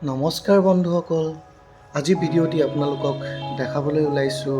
নমস্কাৰ বন্ধুসকল, আজি ভিডিঅ'টি আপোনালোকক দেখাবলৈ ওলাইছোঁ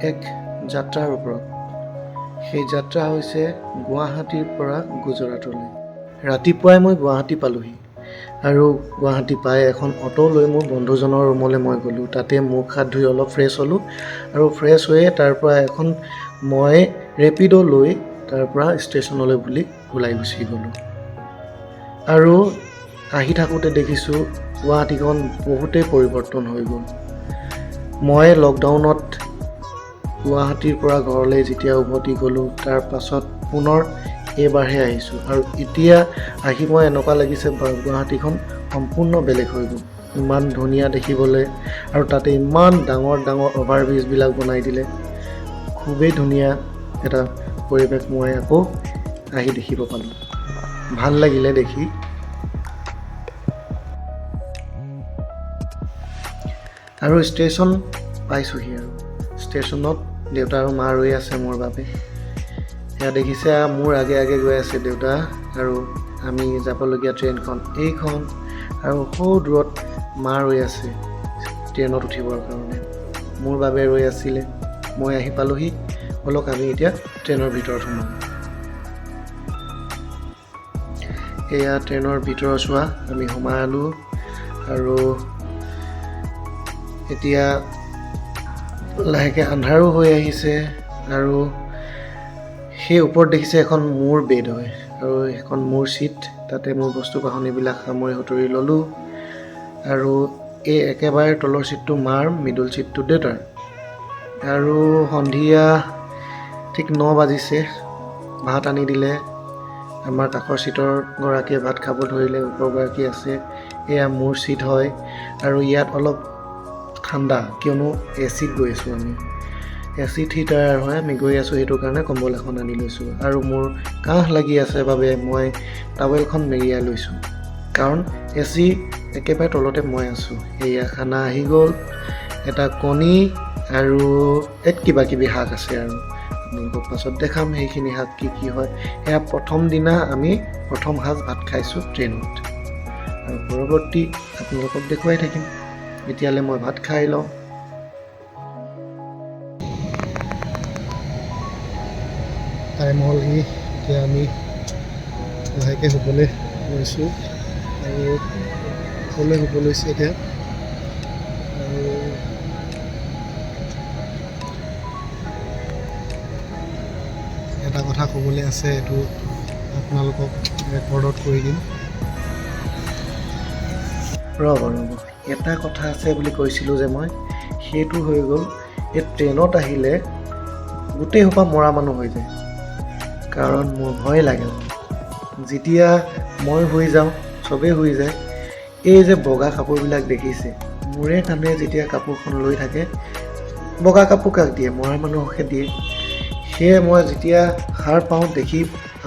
এক যাত্ৰাৰ ওপৰত। সেই যাত্ৰা হৈছে গুৱাহাটীৰ পৰা গুজৰাটলৈ। ৰাতিপুৱাই মই গুৱাহাটী পালোহি আৰু গুৱাহাটী পাই এখন অটো লৈ মোৰ বন্ধুজনৰ ৰুমলৈ মই গ'লোঁ। তাতে মুখ হাত ধুই অলপ ফ্ৰেছ হ'লোঁ আৰু ফ্ৰেছ হৈয়ে তাৰ পৰা এখন মই ৰেপিড' লৈ তাৰ পৰা ষ্টেচনলৈ বুলি ওলাই গুচি গ'লোঁ। আৰু আহি থাকোঁতে দেখিছোঁ গুৱাহাটীখন বহুতেই পৰিৱৰ্তন হৈ গ'ল। মই লকডাউনত গুৱাহাটীৰ পৰা ঘৰলৈ যেতিয়া উভতি গ'লোঁ, তাৰ পাছত পুনৰ এইবাৰহে আহিছোঁ আৰু এতিয়া আহি মই এনেকুৱা লাগিছে গুৱাহাটীখন সম্পূৰ্ণ বেলেগ হৈ গ'ল। ইমান ধুনীয়া দেখিবলৈ আৰু তাতে ইমান ডাঙৰ ডাঙৰ অভাৰব্ৰিজবিলাক বনাই দিলে। খুবেই ধুনীয়া এটা পৰিৱেশ মই আকৌ আহি দেখিব পালোঁ। ভাল লাগিলে দেখি। আৰু ষ্টেচন পাইছোঁহি আৰু ষ্টেচনত দেউতা আৰু মা ৰৈ আছে মোৰ বাবে। সেয়া দেখিছে মোৰ আগে আগে গৈ আছে দেউতা আৰু আমি যাবলগীয়া ট্ৰেইনখন এইখন, আৰু সৌ দূৰত মা ৰৈ আছে ট্ৰেইনত উঠিবৰ কাৰণে। মোৰ বাবে ৰৈ আছিলে। মই আহি পালোহি। ব'লক আমি এতিয়া ট্ৰেইনৰ ভিতৰত সোমাম। এয়া ট্ৰেইনৰ ভিতৰত চোৱা, আমি সোমালোঁ আৰু এতিয়া লাহেকৈ আন্ধাৰো হৈ আহিছে আৰু সেই ওপৰত দেখিছে এখন মোৰ বেড হয় আৰু এখন মোৰ ছিট। তাতে মোৰ বস্তু বাহনীবিলাক সামৰি সুতৰি ল'লোঁ আৰু এই একেবাৰে তলৰ ছিটটো মাৰ, মিডল ছিটটো দেউতাৰ। আৰু সন্ধিয়া ঠিক 9 বাজিছে। ভাত আনি দিলে। আমাৰ কাষৰ ছিটৰ গৰাকীয়ে ভাত খাব ধৰিলে, ওপৰগৰাকী আছে। এয়া মোৰ ছিট হয় আৰু ইয়াত অলপ ঠাণ্ডা, কিয়নো এচিত গৈ আছোঁ আমি। এচিত হিটাৰ হয়, আমি গৈ আছোঁ, সেইটো কাৰণে কম্বল এখন আনি লৈছোঁ। আৰু মোৰ কাহ লাগি আছে বাবে মই টাৱেলখন মেৰিয়াই লৈছোঁ, কাৰণ এচি একেবাৰে তলতে মই আছোঁ। এয়া খানা আহি গ'ল, এটা কণী আৰু কিবা কিবি শাক আছে আৰু আপোনালোকক পাছত দেখাম সেইখিনি শাক কি হয়। এয়া প্ৰথম দিনা আমি প্ৰথম সাঁজ ভাত খাইছোঁ ট্ৰেইনত আৰু পৰৱৰ্তী আপোনালোকক দেখুৱাই থাকিম। এতিয়ালৈ মই ভাত খাই লওঁ। টাইম হ'লহি, এতিয়া আমি লাহেকৈ শুবলৈ লৈছোঁ আৰু সকলোৱে শুব লৈছে এতিয়া। আৰু এটা কথা ক'বলৈ আছে, এইটো আপোনালোকক ৰেকৰ্ডত কৰি দিম। ৰ'ব এটা কথা আছে বুলি কৈছিলোঁ যে মই, সেইটো হৈ গ'ল এই ট্ৰেইনত আহিলে গোটেই সোপা মৰা মানুহ হৈ যায়। কাৰণ মোৰ ভয় লাগে। যেতিয়া মই শুই যাওঁ চবেই শুই যায়। এই যে বগা কাপোৰবিলাক দেখিছে, মূৰে কাণে যেতিয়া কাপোৰখন লৈ থাকে, বগা কাপোৰ কাক দিয়ে? মৰা মানুহকহে দিয়ে। সেয়ে মই যেতিয়া সাৰ পাওঁ দেখি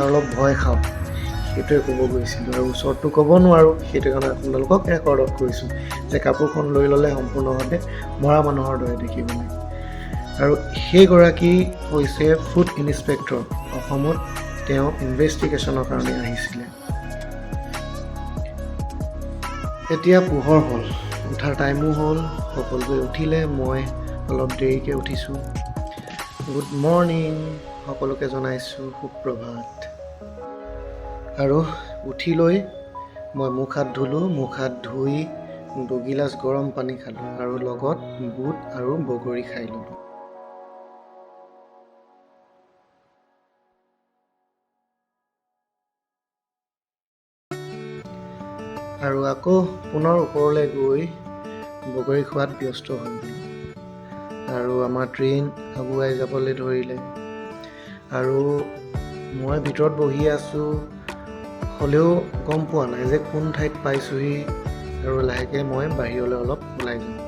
অলপ ভয় খাওঁ। সেইটোৱে ক'ব গৈছিলোঁ আৰু ওচৰতটো ক'ব নোৱাৰোঁ, সেইটো কাৰণে আপোনালোকক ৰেকৰ্ডত কৰিছোঁ যে কাপোৰখন লৈ ল'লে সম্পূৰ্ণভাৱে মৰা মানুহৰ দৰে দেখিবলৈ। আৰু সেইগৰাকী হৈছে ফুড ইনস্পেক্টৰ। অসমত তেওঁ ইনভেষ্টিগেশ্যনৰ কাৰণে আহিছিলে। এতিয়া পোহৰ হ'ল, উঠাৰ টাইমো হ'ল, সকলোৱে উঠিলে। মই অলপ দেৰিকৈ উঠিছোঁ। গুড মৰ্ণিং সকলোকে জনাইছোঁ, সুপ্ৰভাত। আৰু উঠি লৈ মই মুখ হাত ধুলোঁ। মুখ হাত ধুই 2 গিলাচ গৰম পানী খালোঁ আৰু লগত বুট আৰু বগৰী খাই ল'লোঁ। আৰু আকৌ পুনৰ ওপৰলৈ গৈ বগৰী খোৱাত ব্যস্ত হৈ গ'লোঁ। আৰু আমাৰ ট্ৰেইন আগুৱাই যাবলৈ ধৰিলে আৰু মই ভিতৰত বহি আছোঁ, হ'লেও গম পোৱা নাই যে কোন ঠাইত পাইছোঁহি। আৰু লাহেকৈ মই বাহিৰলৈ অলপ ওলাই যাওঁ।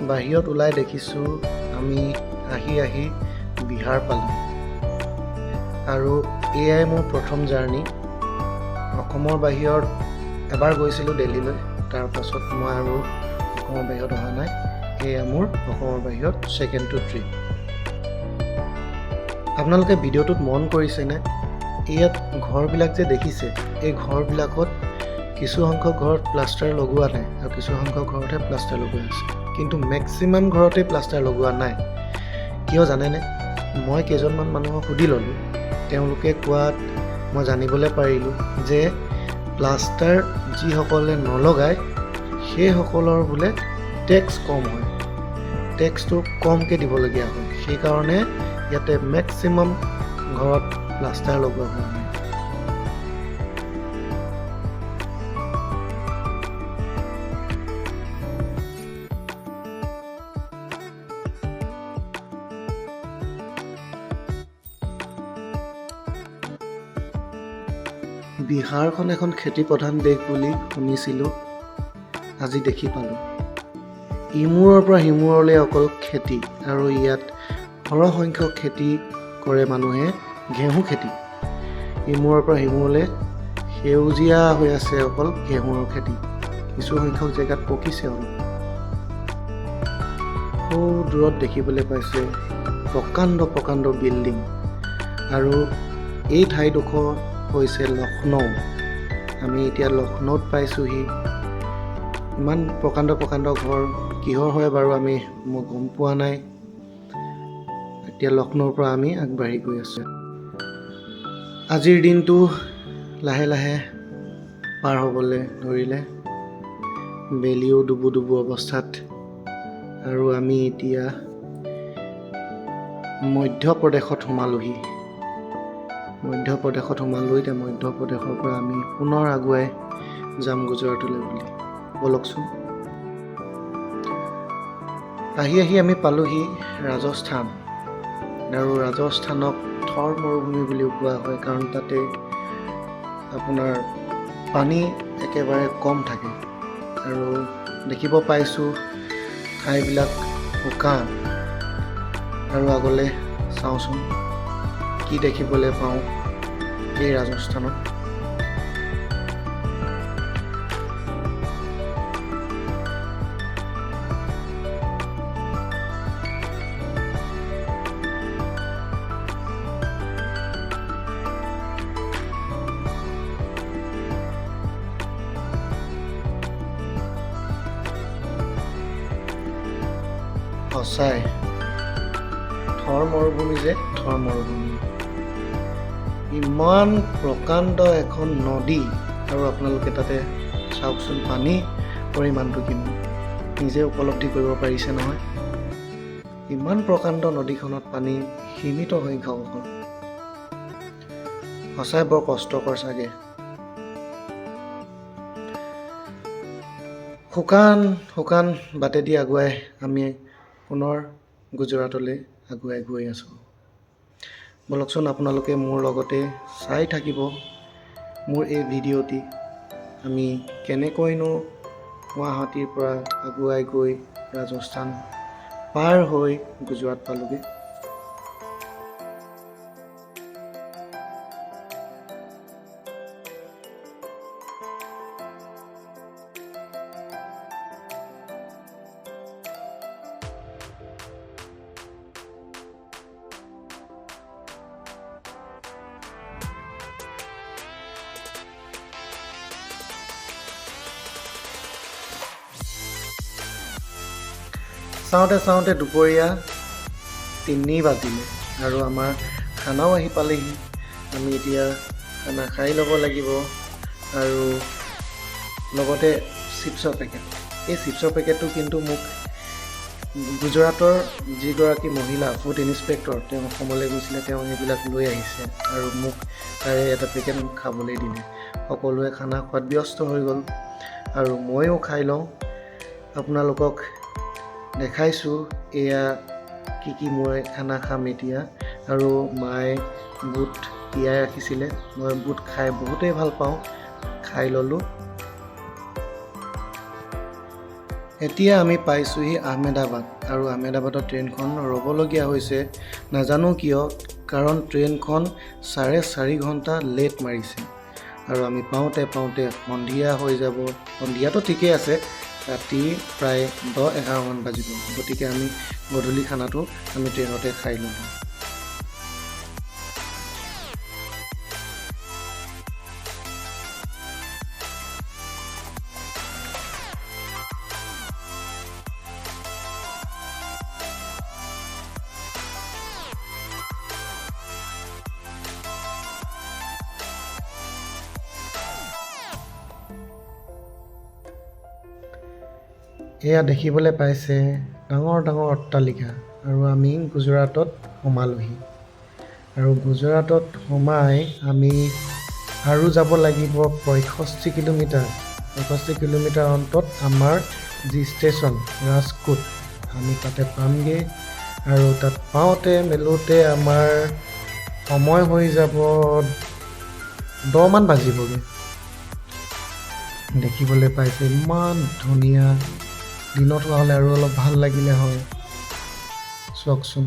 বাহিৰত ওলাই দেখিছোঁ আমি আহি বিহাৰ পালোঁ। আৰু এয়াই মোৰ প্ৰথম জাৰ্ণি। অসমৰ বাহিৰত এবাৰ গৈছিলোঁ দিল্লীলৈ, তাৰ পাছত মই আৰু অসমৰ বাহিৰত অহা নাই। এয়া মোৰ অসমৰ বাহিৰত ছেকেণ্ডটো ট্ৰিপ। আপোনালোকে ভিডিঅ'টোত মন কৰিছেনে, ইয়াত ঘৰবিলাক যে দেখিছে, এই ঘৰবিলাকত কিছু সংখ্যক ঘৰত প্লাষ্টাৰ লগোৱা নাই আৰু কিছু সংখ্যক ঘৰতহে প্লাষ্টাৰ লগোৱা আছে, কিন্তু মেক্সিমাম ঘৰতে প্লাষ্টাৰ লগোৱা নাই। কিয় জানেনে? মই কেইজনমান মানুহক সুধি ল'লোঁ, তেওঁলোকে কোৱাত মই জানিবলৈ পাৰিলোঁ যে প্লাষ্টাৰ যিসকলে নলগায় সেইসকলৰ বোলে টেক্স কম হয়, টেক্সটো কমকৈ দিবলগীয়া হয়, সেইকাৰণে ইয়াতে মেক্সিমাম ঘৰত প্লাষ্টাৰ লগোৱা হোৱা নাই। বিহাৰখন এখন খেতি প্ৰধান দেশ বুলি শুনিছিলোঁ, আজি দেখি পালোঁ। ইমূৰৰ পৰা সিমূৰলৈ অকল খেতি, আৰু ইয়াত সৰহ সংখ্যক খেতি কৰে মানুহে, ঘেঁহু খেতি। ইমূৰৰ পৰা সিমূৰলৈ সেউজীয়া হৈ আছে অকল ঘেঁহুৰ খেতি, কিছু সংখ্যক জেগাত পকিছে অলপ। সৌ দূৰত দেখিবলৈ পাইছে প্ৰকাণ্ড প্ৰকাণ্ড বিল্ডিং, আৰু এই ঠাইডোখৰ হৈছে লক্ষ্ণৌ। আমি এতিয়া লক্ষ্ণৌত পাইছোঁহি। ইমান প্ৰকাণ্ড প্ৰকাণ্ড ঘৰ কিহৰ হয় বাৰু মই গম পোৱা নাই। এতিয়া লক্ষ্ণৌৰ পৰা আমি আগবাঢ়ি গৈ আছোঁ। আজিৰ দিনটো লাহে লাহে পাৰ হ'বলৈ ধৰিলে, বেলিও ডুবু ডুবু অৱস্থাত, আৰু আমি এতিয়া মধ্যপ্ৰদেশত সোমালোহি। এতিয়া মধ্যপ্ৰদেশৰ পৰা আমি পুনৰ আগুৱাই যাম গুজৰাটলৈ বুলি। ব'লকচোন। আহি আমি পালোহি ৰাজস্থান, আৰু ৰাজস্থানক থৰ মৰুভূমি বুলিও কোৱা হয়, কাৰণ তাতে আপোনাৰ পানী একেবাৰে কম থাকে, আৰু দেখিব পাইছোঁ ঠাইবিলাক শুকান। আৰু আগলৈ চাওঁচোন কি দেখিবলৈ পাওঁ এই ৰাজস্থানত। সঁচাই থৰ মৰুভূমি, ইমান প্ৰকাণ্ড এখন নদী, আৰু আপোনালোকে তাতে চাওকচোন পানীৰ পৰিমাণটো কিমান, নিজে উপলব্ধি কৰিব পাৰিছে নহয়। ইমান প্ৰকাণ্ড নদীখনত পানী সীমিত সংখ্যক অকল, সঁচাই বৰ কষ্টকৰ চাগে। শুকান বাটেদি আগুৱাই আমি পুনৰ গুজৰাটলৈ আগুৱাই গৈ আছোঁ। ব'লকচোন আপোনালোকে মোৰ লগতে চাই থাকিব মোৰ এই ভিডিঅ'টি। আমি কেনেকৈনো গুৱাহাটীৰ পৰা আগুৱাই গৈ ৰাজস্থান পাৰ হৈ গুজৰাট পালোগৈ। চাওঁতে দুপৰীয়া 3 বাজিলে, আৰু আমাৰ খানাও আহি পালেহি। আমি এতিয়া খানা খাই ল'ব লাগিব, আৰু লগতে চিপছৰ পেকেট। এই চিপছৰ পেকেটটো কিন্তু মোক গুজৰাটৰ যিগৰাকী মহিলা ফুড ইনস্পেক্টৰ, তেওঁ অসমলৈ গৈছিলে, তেওঁ সেইবিলাক লৈ আহিছে, আৰু মোক তাৰে এটা পেকেট খাবলৈ দিলে। সকলোৱে খানা খোৱাত ব্যস্ত হৈ গ'ল, আৰু ময়ো খাই লওঁ। আপোনালোকক দেখাইছোঁ এয়া কি মই খানা খাম এতিয়া। আৰু মায়ে বুট তিয়াই ৰাখিছিলে, মই বুট খাই বহুতেই ভাল পাওঁ, খাই ল'লোঁ। এতিয়া আমি পাইছোঁহি আহমেদাবাদ, আৰু আহমেদাবাদত ট্ৰেইনখন ৰ'বলগীয়া হৈছে। নাজানো কিয়, কাৰণ ট্ৰেইনখন 4.5 ঘণ্টা লেট মাৰিছে, আৰু আমি পাওঁতে সন্ধিয়া হৈ যাব। সন্ধিয়াটো ঠিকেই আছে, ৰাতি প্ৰায় 10-11 মান বাজিব। গতিকে আমি গধূলি খানাটো আমি ট্ৰেইনতে খাই ল'লোঁ। এয়া দেখিবলৈ পাইছে ডাঙৰ ডাঙৰ অট্টালিকা আৰু আমি গুজৰাটত সোমালোহি আৰু গুজৰাটত সোমাই আমি আৰু যাব লাগিব 65 কিলোমিটাৰ অন্তত আমাৰ যি ষ্টেচন ৰাজকোট আমি তাতে পামগৈ আৰু তাত পাওঁতে মেলোতে আমাৰ সময় হৈ যাব 10 মান বাজিবগৈ দেখিবলৈ পাইছে ইমান ধুনীয়া দিনত হোৱা হ'লে আৰু অলপ ভাল লাগিলে হয় চাওকচোন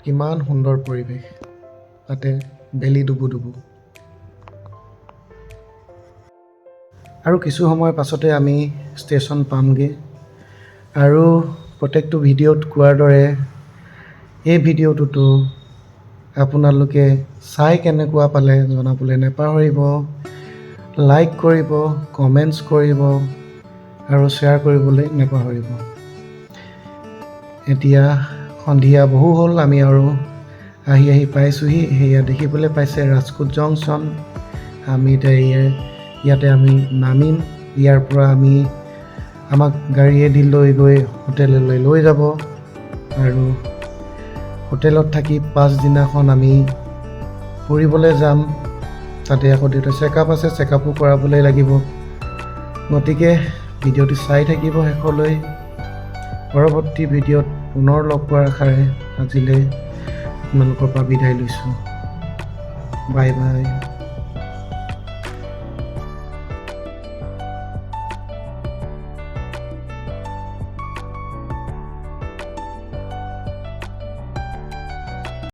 কিমান সুন্দৰ পৰিৱেশ তাতে বেলি ডুবু আৰু কিছু সময়ৰ পাছতে আমি ষ্টেচন পামগৈ আৰু প্ৰত্যেকটো ভিডিঅ'ত কোৱাৰ দৰে এই ভিডিঅ'টোতো আপোনালোকে চাই কেনেকুৱা পালে জনাবলৈ নেপাহৰিব লাইক কৰিব কমেণ্টছ কৰিব আৰু শ্বেয়াৰ কৰিবলৈ নেপাহৰিব এতিয়া সন্ধিয়া বহু হ'ল আমি আৰু আহি পাইছোঁহি সেয়া দেখিবলৈ পাইছে ৰাজকোট জংচন আমি এতিয়া ইয়াতে আমি নামিম ইয়াৰ পৰা আমি আমাক গাড়ীয়েদি লৈ গৈ হোটেললৈ লৈ যাব আৰু হোটেলত থাকি পাছদিনাখন আমি ফুৰিবলৈ যাম তাতে আকৌ দেউতাৰ চেকআপ আছে চেকআপো কৰাবলৈ লাগিব গতিকে ভিডিঅ'টো চাই থাকিব শেষলৈ পৰৱৰ্তী ভিডিঅ'ত পুনৰ লগ পোৱাৰ আশাৰে আজিলৈ আপোনালোকৰ পৰা বিদায় লৈছোঁ বাই বাই